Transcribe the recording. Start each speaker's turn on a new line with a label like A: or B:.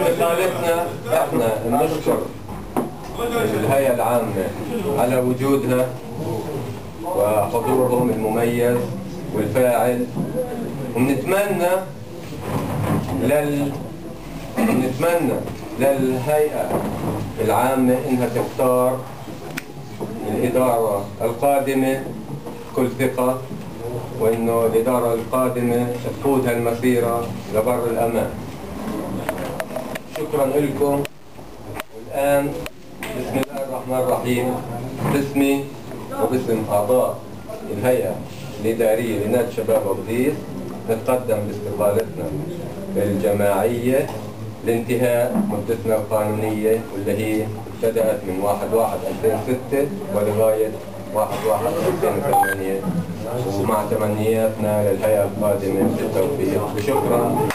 A: رسالتنا احنا نشكر الهيئة العامة على وجودها وحضورهم المميز والفاعل، ونتمنى للهيئة العامة انها تختار الإدارة القادمة بكل ثقة، وانه الإدارة القادمة تقود هالمسيرة لبر الأمان. شكرا لكم. والآن بسم الله الرحمن الرحيم، باسمي وباسم أعضاء الهيئة الإدارية لنادي شباب أبديس نتقدم باستقالتنا الجماعية لانتهاء مدتنا القانونية، واللي هي ابتدأت من 1/1/2006 ولغاية 1/1/2008، ومع تمنياتنا للهيئة القادمة بالتوفيق. شكرا.